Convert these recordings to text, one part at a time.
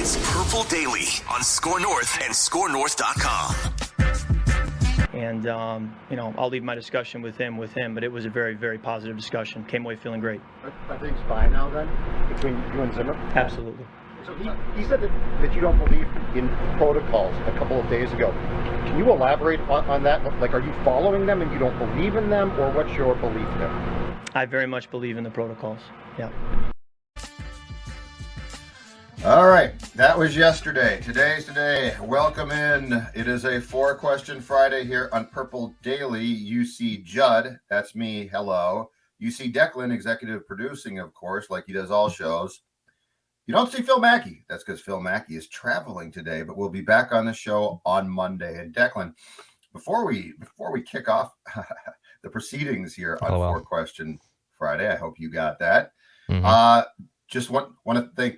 It's Purple Daily on Score North and ScoreNorth.com. And, I'll leave my discussion with him, but it was a very, very positive discussion. Came away feeling great. Are things fine now then, between you and Zimmer? Absolutely. So he said that you don't believe in protocols a couple of days ago. Can you elaborate on that? Like, are you following them and you don't believe in them, or what's your belief there? I very much believe in the protocols. Yeah. All right, that was yesterday. Today's today. Welcome in. It is a 4-question Friday here on Purple Daily. You see Judd, that's me, hello. You see Declan, executive producing, of course, like he does all shows. You don't see Phil Mackey. That's because Phil Mackey is traveling today, but we'll be back on the show on Monday. And Declan, before we kick off the proceedings here on 4-question Friday, I hope you got that. Just want to thank,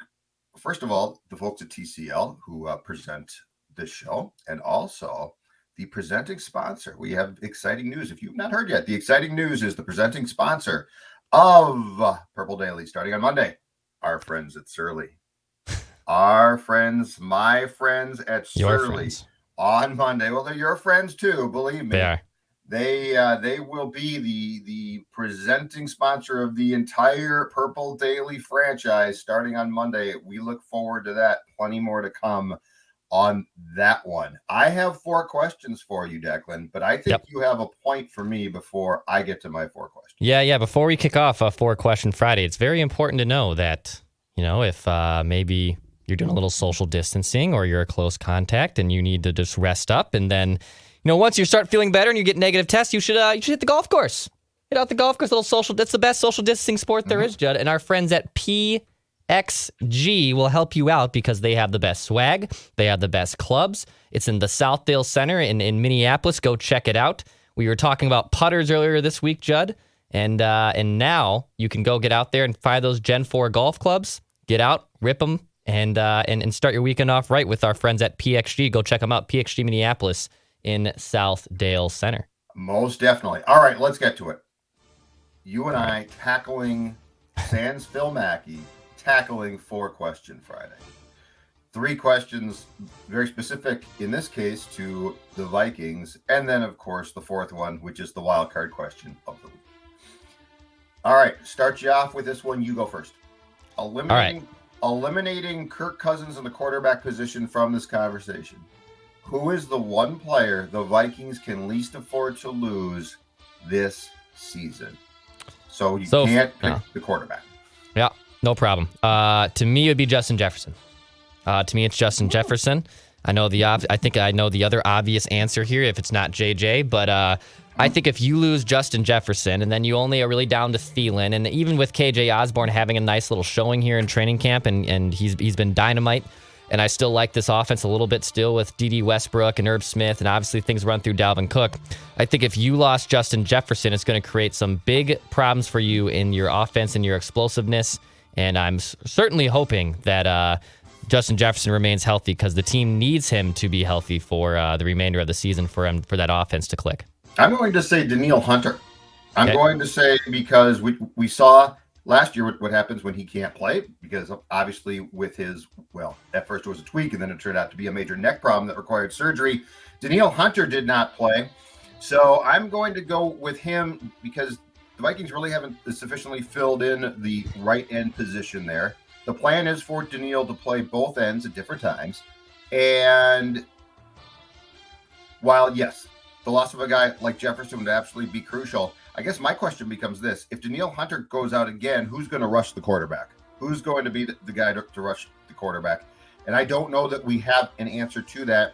first of all, the folks at TCL who present this show, and also the presenting sponsor. We have exciting news. If you've not heard yet, the exciting news is the presenting sponsor of Purple Daily starting on Monday. Our friends at Surly. Our friends, my friends at Surly on Monday. Well, they're your friends too, believe me. They are. They will be the presenting sponsor of the entire Purple Daily franchise starting on Monday. We look forward to that. Plenty more to come on that one. I have 4 questions for you, Declan, but I think you have a point for me before I get to my 4 questions. Yeah. Before we kick off a 4-question Friday, it's very important to know that, if maybe you're doing a little social distancing or you're a close contact and you need to just rest up, and then once you start feeling better and you get negative tests, you should hit the golf course. Hit out the golf course, that's the best social distancing sport there is, Judd. And our friends at PXG will help you out because they have the best swag. They have the best clubs. It's in the Southdale Center in Minneapolis. Go check it out. We were talking about putters earlier this week, Judd. And now you can go get out there and find those Gen 4 golf clubs. Get out, rip them, and start your weekend off right with our friends at PXG. Go check them out, PXG Minneapolis in Southdale Center. Most definitely. All right, let's get to it. You and I tackling sans Phil Mackey, tackling 4-question Friday. 3 questions, very specific in this case to the Vikings, and then of course the 4th one, which is the wild card question of the week. All right, start you off with this one. You go first. Eliminating Kirk Cousins in the quarterback position from this conversation. Who is the one player the Vikings can least afford to lose this season? So you can't pick the quarterback. Yeah, no problem. To me, it would be Justin Jefferson. To me, it's Justin Jefferson. I think I know the other obvious answer here if it's not JJ, but I think if you lose Justin Jefferson and then you only are really down to Thielen, and even with KJ Osborne having a nice little showing here in training camp, and he's been dynamite, and I still like this offense a little bit still with D.D. Westbrook and Herb Smith, and obviously things run through Dalvin Cook. I think if you lost Justin Jefferson, it's going to create some big problems for you in your offense and your explosiveness, and I'm certainly hoping that Justin Jefferson remains healthy because the team needs him to be healthy for the remainder of the season for that offense to click. I'm going to say Danielle Hunter. I'm going to say because we saw last year what happens when he can't play, because obviously with his, at first it was a tweak and then it turned out to be a major neck problem that required surgery. Danielle Hunter did not play. So I'm going to go with him because the Vikings really haven't sufficiently filled in the right end position there. The plan is for Danielle to play both ends at different times. And while, yes, the loss of a guy like Jefferson would absolutely be crucial, I guess my question becomes this. If Danielle Hunter goes out again, who's going to rush the quarterback? Who's going to be the guy to rush the quarterback? And I don't know that we have an answer to that.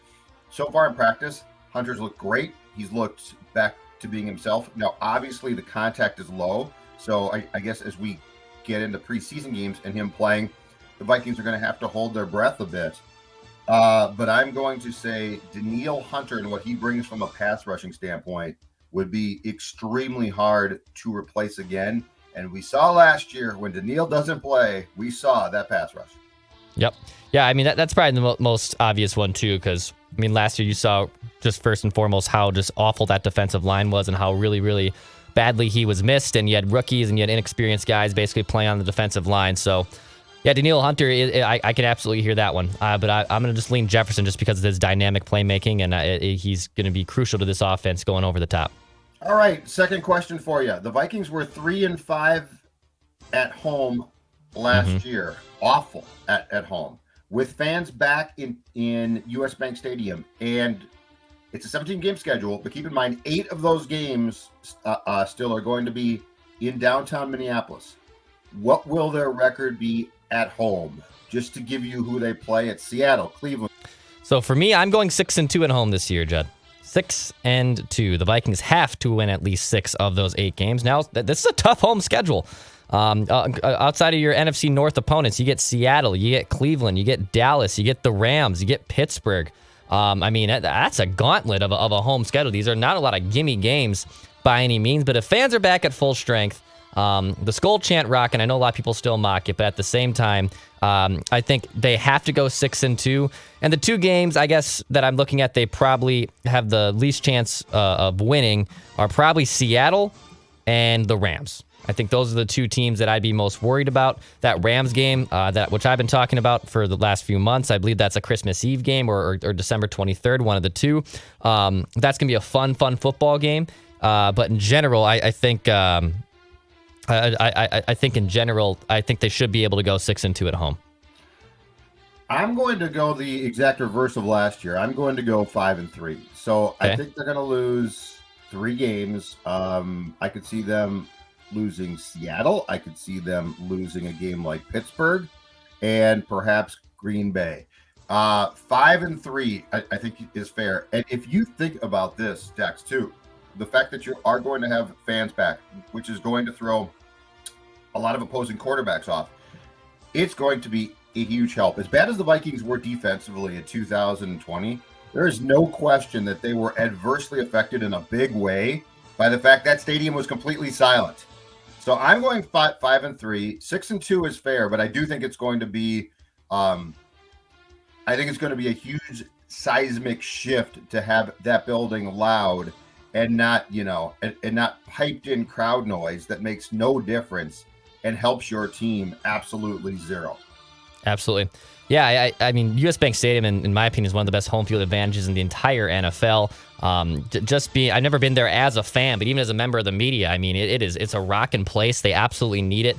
So far in practice, Hunter's looked great. He's looked back to being himself. Now, obviously, the contact is low. So I guess as we get into preseason games and him playing, the Vikings are going to have to hold their breath a bit. But I'm going to say Danielle Hunter and what he brings from a pass rushing standpoint would be extremely hard to replace again. And we saw last year when Danielle doesn't play, we saw that pass rush. Yep. Yeah, I mean, that's probably the most obvious one, too, because, I mean, last year you saw just first and foremost how just awful that defensive line was and how really, really badly he was missed. And you had rookies and you had inexperienced guys basically playing on the defensive line. So, Yeah, Danielle Hunter, I can absolutely hear that one. But I'm going to just lean Jefferson just because of his dynamic playmaking, and he's going to be crucial to this offense going over the top. All right, second question for you. The Vikings were 3-5 at home last year. Awful at home. With fans back in US Bank Stadium, and it's a 17-game schedule, but keep in mind 8 of those games still are going to be in downtown Minneapolis. What will their record be at home? Just to give you who they play, at Seattle, Cleveland. So for me, I'm going 6-2 at home this year, Judd. 6-2. The Vikings have to win at least 6 of those 8 games. Now, this is a tough home schedule. Outside of your NFC North opponents, you get Seattle, you get Cleveland, you get Dallas, you get the Rams, you get Pittsburgh. I mean, that's a gauntlet of a home schedule. These are not a lot of gimme games by any means, but if fans are back at full strength, the Skull chant rocking, I know a lot of people still mock it, but at the same time, I think they have to go 6-2. And the 2 games, I guess, that I'm looking at, they probably have the least chance of winning are probably Seattle and the Rams. I think those are the 2 teams that I'd be most worried about. That Rams game, which I've been talking about for the last few months, I believe that's a Christmas Eve game or December 23rd, one of the 2. That's going to be a fun football game. But in general, I think I think in general, I think they should be able to go 6-2 at home. I'm going to go the exact reverse of last year. I'm going to go 5-3. So okay. I think they're going to lose 3 games. I could see them losing Seattle. I could see them losing a game like Pittsburgh and perhaps Green Bay. 5-3, I think is fair. And if you think about this, Dex, too, the fact that you are going to have fans back, which is going to throw a lot of opposing quarterbacks off, it's going to be a huge help. As bad as the Vikings were defensively in 2020, there is no question that they were adversely affected in a big way by the fact that stadium was completely silent. So I'm going 5-3. 6-2 is fair, but I do think it's going to be, a huge seismic shift to have that building loud and not, and not piped in crowd noise that makes no difference and helps your team absolutely zero. Absolutely. Yeah, I mean, US Bank Stadium, in my opinion, is one of the best home field advantages in the entire NFL. I've never been there as a fan, but even as a member of the media, I mean, it's a rocking place. They absolutely need it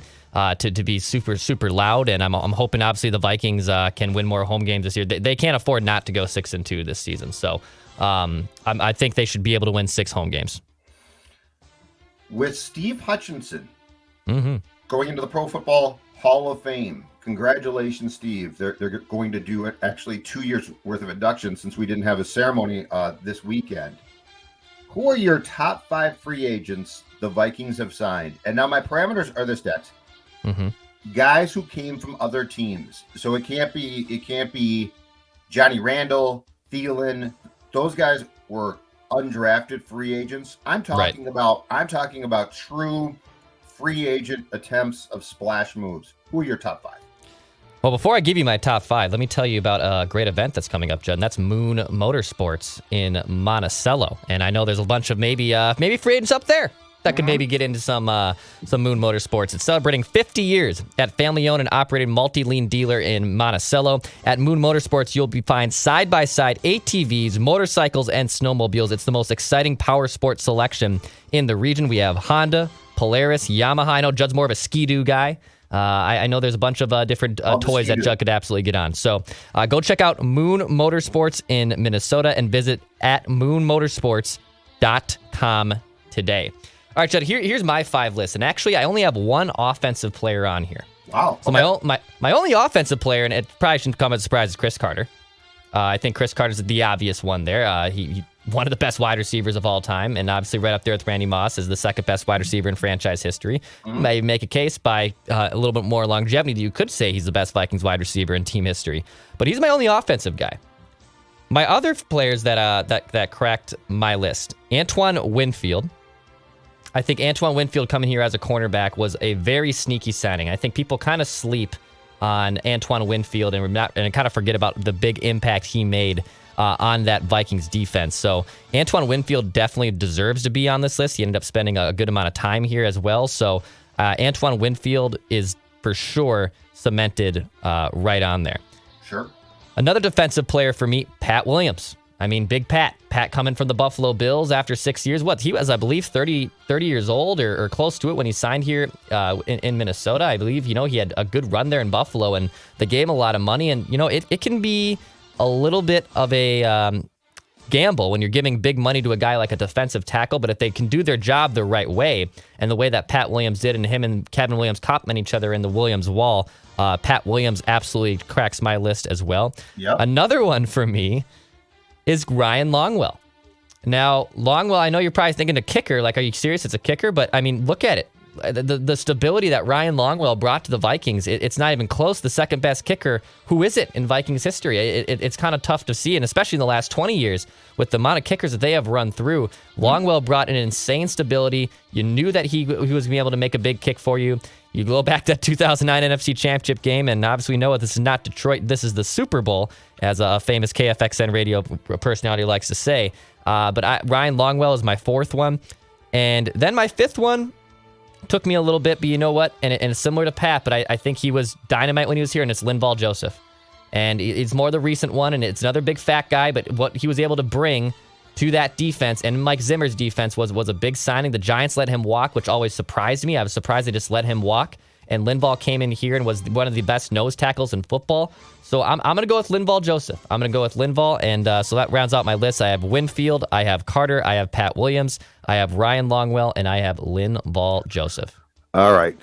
to be super, super loud. And I'm hoping, obviously, the Vikings can win more home games this year. They can't afford not to go 6-2 this season. So I think they should be able to win 6 home games. With Steve Hutchinson going into the Pro Football Hall of Fame, congratulations, Steve. They're going to do actually 2 years worth of induction since we didn't have a ceremony this weekend. Who are your top 5 free agents the Vikings have signed? And now my parameters are this, Dex. Guys who came from other teams. So it can't be Johnny Randall, Thielen. Those guys were undrafted free agents. I'm talking about true free agent attempts of splash moves. Who are your top 5? Well, before I give you my top 5, let me tell you about a great event that's coming up, Judd, and that's Moon Motorsports in Monticello. And I know there's a bunch of maybe free agents up there that could maybe get into some Moon Motorsports. It's celebrating 50 years at family-owned and operated multi-lean dealer in Monticello. At Moon Motorsports, you'll find side-by-side ATVs, motorcycles, and snowmobiles. It's the most exciting power sports selection in the region. We have Honda, Polaris, Yamaha. I know Judd's more of a Ski-Doo guy. I know there's a bunch of different toys that Judd could absolutely get on. So go check out Moon Motorsports in Minnesota and visit at moonmotorsports.com today. All right, Judd, here's my 5 list. And actually, I only have 1 offensive player on here. Wow. So my only offensive player, and it probably shouldn't come as a surprise, is Chris Carter. I think Chris Carter's the obvious one there. He one of the best wide receivers of all time, and obviously right up there with Randy Moss as the second best wide receiver in franchise history. May make a case by a little bit more longevity. You could say he's the best Vikings wide receiver in team history, but he's my only offensive guy. My other players that cracked my list: Antoine Winfield. I think Antoine Winfield coming here as a cornerback was a very sneaky signing. I think people kind of sleep on Antoine Winfield and kind of forget about the big impact he made on that Vikings defense. So Antoine Winfield definitely deserves to be on this list. He ended up spending a good amount of time here as well. So Antoine Winfield is, for sure cemented right on there. Sure. Another defensive player for me, Pat Williams. I mean, Big Pat. Pat coming from the Buffalo Bills after 6 years. What? He was, I believe, 30 years old or close to it when he signed here in Minnesota. I believe, he had a good run there in Buffalo, and they gave him a lot of money. And, it can be a little bit of a gamble when you're giving big money to a guy like a defensive tackle, but if they can do their job the right way, and the way that Pat Williams did, and him and Kevin Williams complement each other in the Williams wall, Pat Williams absolutely cracks my list as well. Yep. Another one for me is Ryan Longwell. Now, Longwell, I know you're probably thinking a kicker. Like, are you serious? It's a kicker? But, I mean, look at it. The stability that Ryan Longwell brought to the Vikings, it's not even close. The second best kicker, who is it in Vikings history? It's kind of tough to see, and especially in the last 20 years with the amount of kickers that they have run through. Longwell brought an insane stability. You knew that he was going to be able to make a big kick for you. You go back to that 2009 NFC Championship game, and obviously we know this is not Detroit. This is the Super Bowl, as a famous KFXN radio personality likes to say. But Ryan Longwell is my fourth one. And then my fifth one took me a little bit, but you know what? And it's similar to Pat, but I think he was dynamite when he was here, and it's Linval Joseph. And it's more the recent one, and it's another big fat guy, but what he was able to bring to that defense, and Mike Zimmer's defense was a big signing. The Giants let him walk, which always surprised me. I was surprised they just let him walk. And Linval came in here and was one of the best nose tackles in football. So I'm going to go with Linval Joseph. I'm going to go with Linval, and so that rounds out my list. I have Winfield, I have Carter, I have Pat Williams, I have Ryan Longwell, and I have Linval Joseph. All right.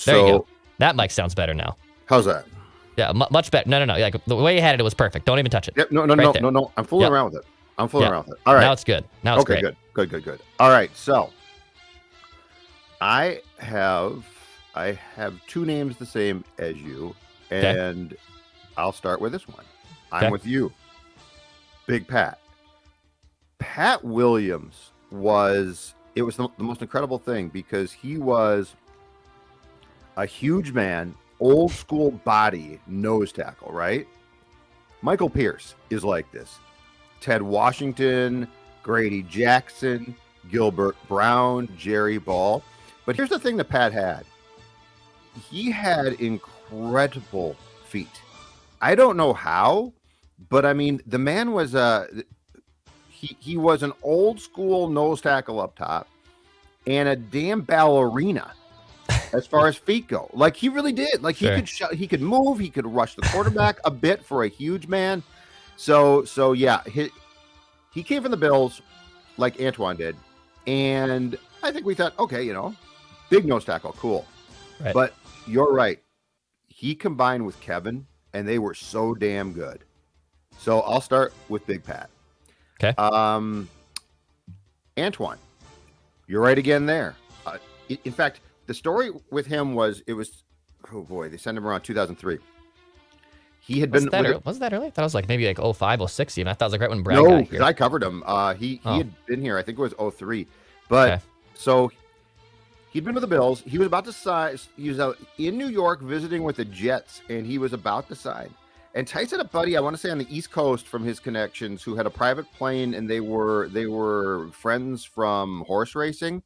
There you go. That mic sounds better now. How's that? Yeah, much better. No. Like, the way you had it was perfect. Don't even touch it. Yep. No. I'm fooling around with it. Around with it. All right. Now it's good. Now it's great. Good. All right. So I have two names the same as you, and I'll start with this one. I'm with you. Big Pat. Pat Williams was the most incredible thing because he was a huge man, old school body, nose tackle, right? Michael Pierce is like this. Ted Washington, Grady Jackson, Gilbert Brown, Jerry Ball. But here's the thing that Pat had. He had incredible feet. I don't know how, but I mean, the man was he was an old school nose tackle up top and a damn ballerina as far as feet go. Like, he really did. Like, he could move, he could rush the quarterback a bit for a huge man. So yeah, he came from the Bills like Antoine did, and I think we thought, okay, big nose tackle, cool. Right. But you're right. He combined with Kevin, and they were so damn good. So I'll start with Big Pat. Okay. Antoine, you're right again there. In fact, the story with him was, oh boy, they sent him around 2003. He had been. Was that early? I thought it was like maybe like 05, 06 even. I thought it was like right when Brad got here. Because I covered him. He had been here. I think it was 03. But so he'd been to the Bills. He was about to sign. He was out in New York visiting with the Jets, and he was about to sign. And Tice had a buddy, I want to say on the East Coast from his connections, who had a private plane, and they were friends from horse racing.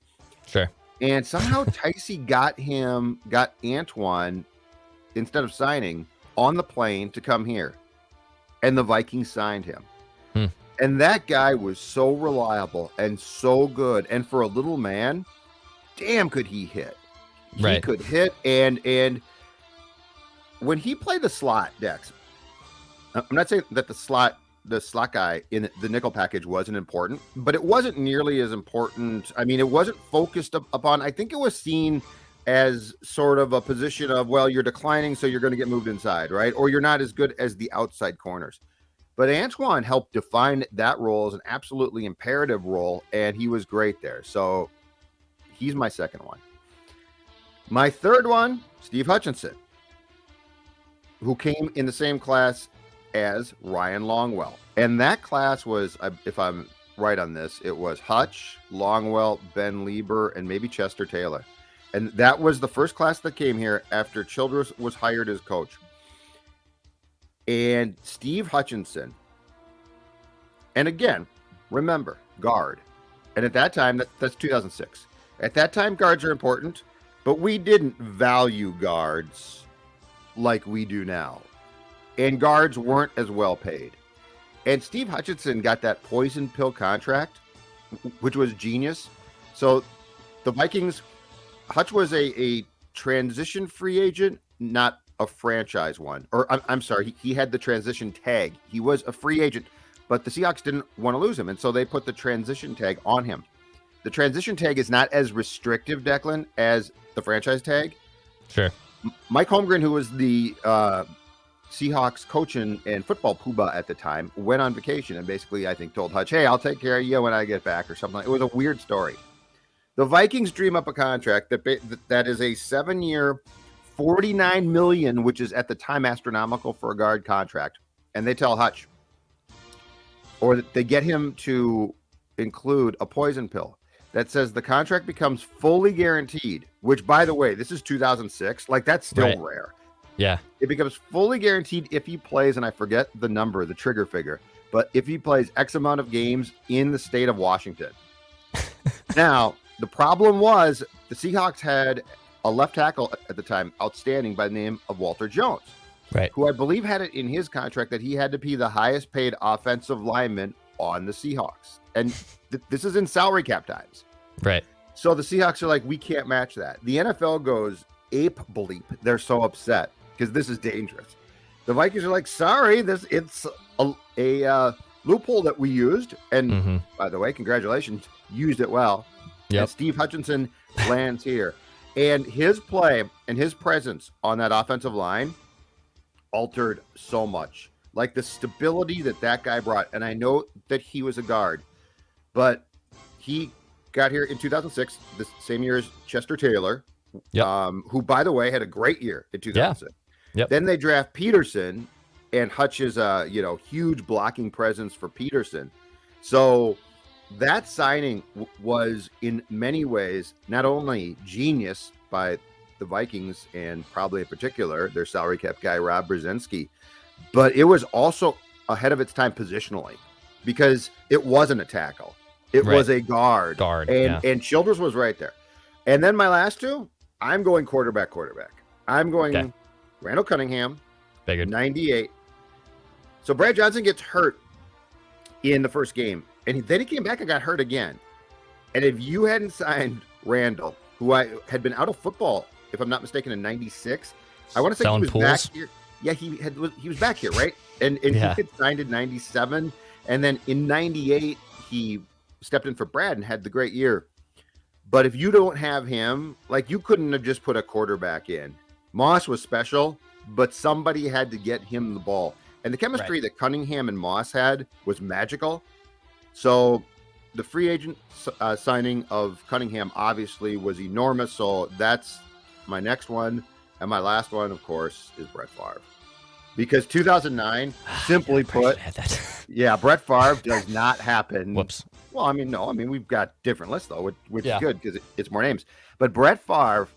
Sure. And somehow Ticey got Antoine, instead of signing, on the plane to come here. And the Vikings signed him. And that guy was so reliable and so good. And for a little man, damn, could he hit. He could hit. And when he played the slot, Dex, I'm not saying that the slot guy in the nickel package wasn't important, but it wasn't nearly as important. I mean, it wasn't focused upon. I think it was seen as sort of a position of, well, you're declining, so you're going to get moved inside, right? Or you're not as good as the outside corners. But Antoine helped define that role as an absolutely imperative role, and he was great there. So he's my second one. My third one, Steve Hutchinson, who came in the same class as Ryan Longwell. And that class was, if I'm right on this, it was Hutch, Longwell, Ben Lieber, and maybe Chester Taylor. And that was the first class that came here after Childress was hired as coach. And Steve Hutchinson, and again, remember, guard. And at that time, that's 2006. At that time, guards are important. but we didn't value guards like we do now. And guards weren't as well paid. And Steve Hutchinson got that poison pill contract, which was genius. So the Vikings, Hutch was a transition free agent, not a franchise one. Or I'm sorry, he had the transition tag. He was a free agent, but the Seahawks didn't want to lose him. And so they put the transition tag on him. The transition tag is not as restrictive, Declan, as the franchise tag. Sure. Mike Holmgren, who was the Seahawks coach and football poobah at the time, went on vacation and basically, I think, told Hutch, hey, I'll take care of you when I get back or something. It was a weird story. The Vikings dream up a contract that is a 7-year, $49 million, which is at the time astronomical for a guard contract. And they tell Hutch, or they get him to include a poison pill that says the contract becomes fully guaranteed, which, by the way, this is 2006. Like, that's still rare. Yeah. It becomes fully guaranteed if he plays, and I forget the number, the trigger figure, but if he plays X amount of games in the state of Washington. Now, the problem was the Seahawks had a left tackle at the time, outstanding, by the name of Walter Jones, right, who I believe had it in his contract that he had to be the highest paid offensive lineman on the Seahawks. And this is in salary cap times. Right. So the Seahawks are like, we can't match that. The NFL goes ape bleep. They're so upset because this is dangerous. The Vikings are like, sorry, it's a loophole that we used. And by the way, congratulations, used it well. Yep. And Steve Hutchinson lands here. And his play and his presence on that offensive line altered so much. Like the stability that guy brought. And I know that he was a guard, but he got here in 2006, the same year as Chester Taylor, who, by the way, had a great year in 2006. Yep. Then they draft Peterson, and Hutch is a huge blocking presence for Peterson. So that signing was in many ways not only genius by the Vikings and probably in particular their salary cap guy Rob Brzezinski, but it was also ahead of its time positionally because it wasn't a tackle. It was a guard. And Childress was right there. And then my last two, I'm going quarterback. I'm going Randall Cunningham, 98. So Brad Johnson gets hurt in the first game. And then he came back and got hurt again. And if you hadn't signed Randall, who I had been out of football, if I'm not mistaken, in 96, I want to say he was back here. Yeah, he was back here, right? And he had signed in 97. And then in 98, he stepped in for Brad and had the great year. But if you don't have him, like you couldn't have just put a quarterback in. Moss was special, but somebody had to get him the ball. And the chemistry that Cunningham and Moss had was magical. So the free agent signing of Cunningham obviously was enormous. So that's my next one. And my last one, of course, is Brett Favre. Because 2009, simply put, Brett Favre does not happen. Whoops. Well, we've got different lists, though, which is good because it's more names. But Brett Favre,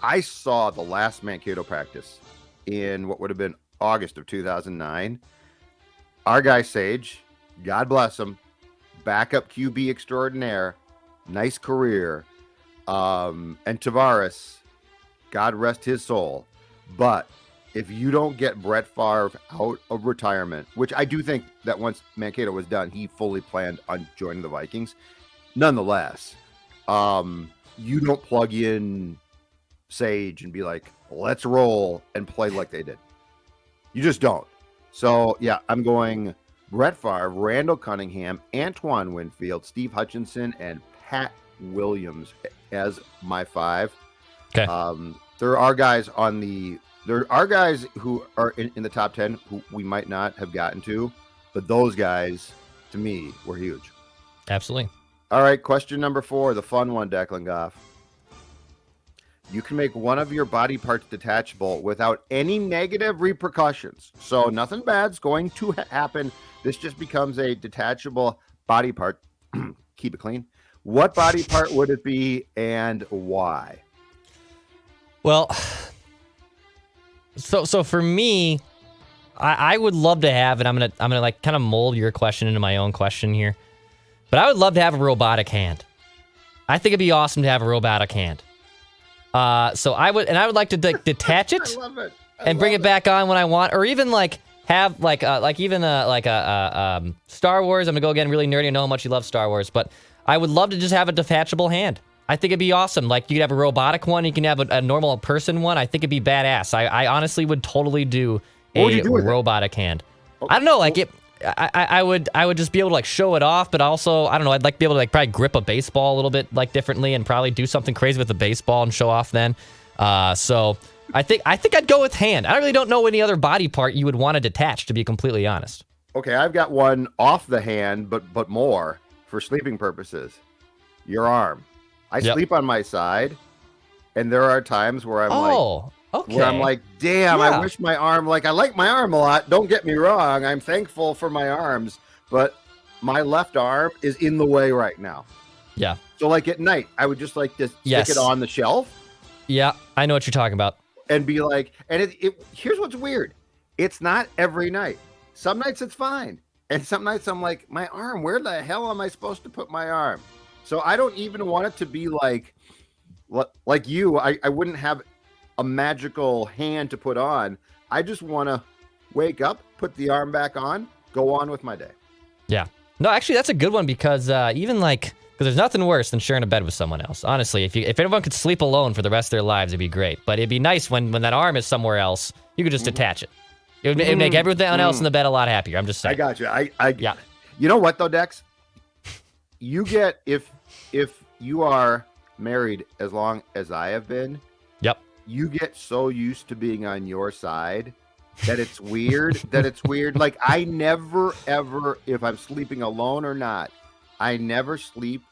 I saw the last Mankato practice in what would have been August of 2009. Our guy, Sage, God bless him, backup QB extraordinaire, nice career. And Tavares, God rest his soul. But if you don't get Brett Favre out of retirement, which I do think that once Mankato was done, he fully planned on joining the Vikings. Nonetheless, you don't plug in Sage and be like, let's roll and play like they did. You just don't. So, I'm going Brett Favre, Randall Cunningham, Antoine Winfield, Steve Hutchinson, and Pat Williams as my 5. Okay. There are guys who are in the top 10 who we might not have gotten to, but those guys, to me, were huge. Absolutely. All right, question number 4, the fun one, Declan Goff. You can make one of your body parts detachable without any negative repercussions. So nothing bad's going to happen. This just becomes a detachable body part. Keep it clean. What body part would it be and why? Well, so for me, I would love to have, and I'm gonna like kind of mold your question into my own question here, but I would love to have a robotic hand. I think it'd be awesome to have a robotic hand. So I would like to detach it I love it. and bring it back on when I want, or even have Star Wars. I'm gonna go again really nerdy. I know how much you love Star Wars, but I would love to just have a detachable hand. I think it'd be awesome. Like you could have a robotic one, you can have a normal person one. I think it'd be badass. I honestly would totally do a robotic hand. I don't know, like it. I would just be able to like show it off, but also I don't know. I'd like to be able to like probably grip a baseball a little bit like differently, and probably do something crazy with the baseball and show off then. So I think I'd go with hand. I really don't know any other body part you would want to detach, to be completely honest. Okay, I've got one off the hand, but more for sleeping purposes. Your arm. I sleep on my side, and there are times where I'm where I'm like, damn, I wish my arm, like, I like my arm a lot. Don't get me wrong. I'm thankful for my arms, but my left arm is in the way right now. Yeah. So, like, at night, I would just, like, stick it on the shelf. Yeah, I know what you're talking about. And be like, and here's what's weird. It's not every night. Some nights it's fine. And some nights I'm like, my arm, where the hell am I supposed to put my arm? So I don't even want it to be like you. I wouldn't have a magical hand to put on. I just want to wake up, put the arm back on, go on with my day. Yeah. No, actually, that's a good one because because there's nothing worse than sharing a bed with someone else. Honestly, if everyone could sleep alone for the rest of their lives, it'd be great. But it'd be nice when that arm is somewhere else, you could just detach it. It would make everything else in the bed a lot happier. I'm just saying. I got you. Yeah. You know what though, Dex? You get if you are married as long as I have been. Yep. You get so used to being on your side that it's weird. Like I never ever, if I'm sleeping alone or not, I never sleep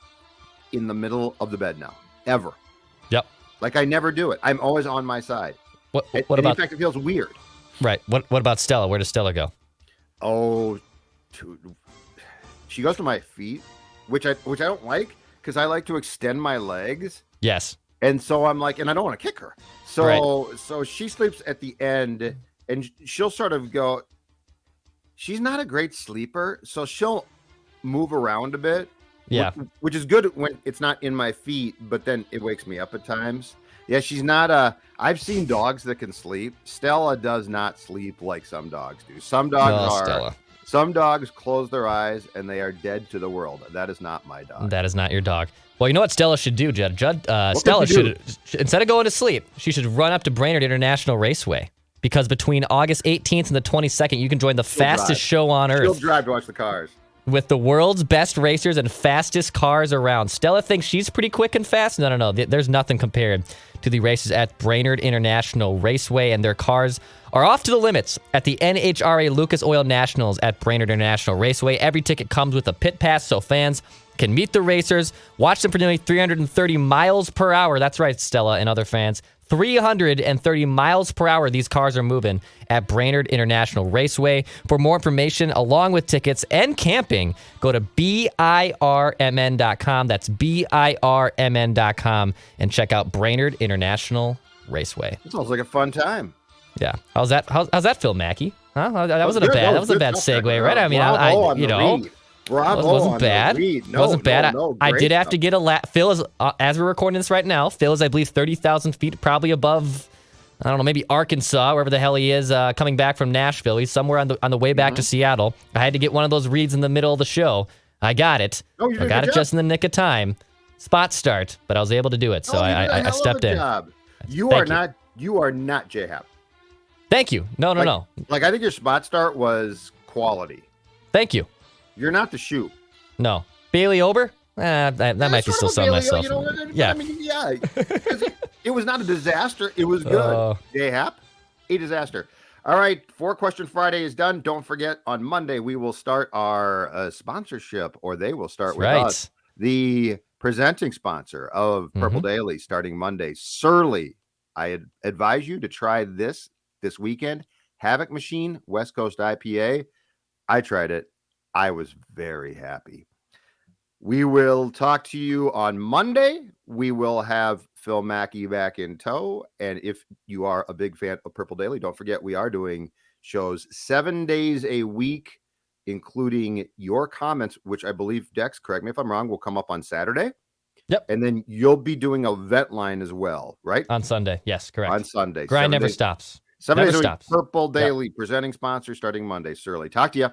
in the middle of the bed now. Ever. Yep. Like I never do it. I'm always on my side. What about? In fact, it feels weird. Right. What about Stella? Where does Stella go? Oh, she goes to my feet, which I don't like because I like to extend my legs. Yes. And so I'm like, and I don't want to kick her. So she sleeps at the end, and she'll sort of go. She's not a great sleeper, so she'll move around a bit. Yeah. Which is good when it's not in my feet, but then it wakes me up at times. Yeah, she's not I've seen dogs that can sleep. Stella does not sleep like some dogs do. Some dogs close their eyes and they are dead to the world. That is not my dog. That is not your dog. Well, you know what Stella should do, Judd? Stella should, instead of going to sleep, she should run up to Brainerd International Raceway. Because between August 18th and the 22nd, you can join the fastest show on Earth. She'll drive to watch the cars. With the world's best racers and fastest cars around. Stella thinks she's pretty quick and fast. No. There's nothing compared to the races at Brainerd International Raceway, and their cars are off to the limits at the NHRA Lucas Oil Nationals at Brainerd International Raceway. Every ticket comes with a pit pass, so fans can meet the racers, watch them for nearly 330 miles per hour. That's right, Stella and other fans. 330 miles per hour these cars are moving at Brainerd International Raceway. For more information, along with tickets and camping, go to BIRMN.com. That's BIRMN.com and check out Brainerd International Raceway. It sounds like a fun time. Yeah. How's that Phil Mackey? Huh? That wasn't a bad. That was a bad segue, right? I mean, wasn't bad. Wasn't bad. I did have to get a lap. Phil is, as we're recording this right now, Phil is, I believe, 30,000 feet, probably above, I don't know, maybe Arkansas, wherever the hell he is, coming back from Nashville. He's somewhere on the way back to Seattle. I had to get one of those reads in the middle of the show. I got it. I got it just in the nick of time. Spot start, but I was able to do it, so I stepped in. You are not J-Hap. Thank you. No. Like, I think your spot start was quality. Thank you. You're not the shoe. No. Bailey Ober? That might be still some myself. You know, yeah. I mean, yeah. It was not a disaster. It was good. J-Hap, a disaster. All right. 4-Question Friday is done. Don't forget, on Monday, we will start our sponsorship, or they will start with us. The presenting sponsor of Purple Daily starting Monday, Surly. I advise you to try this weekend. Havoc Machine, West Coast IPA. I tried it. I was very happy. We will talk to you on Monday. We will have Phil Mackey back in tow. And if you are a big fan of Purple Daily, don't forget we are doing shows 7 days a week, including your comments, which I believe, Dex, correct me if I'm wrong, will come up on Saturday. Yep. And then you'll be doing a vet line as well, right? On Sunday. Yes, correct. On Sunday. Grind never stops. 7 Never days a week. stops. Purple Daily, presenting sponsor starting Monday. Surly. Talk to you.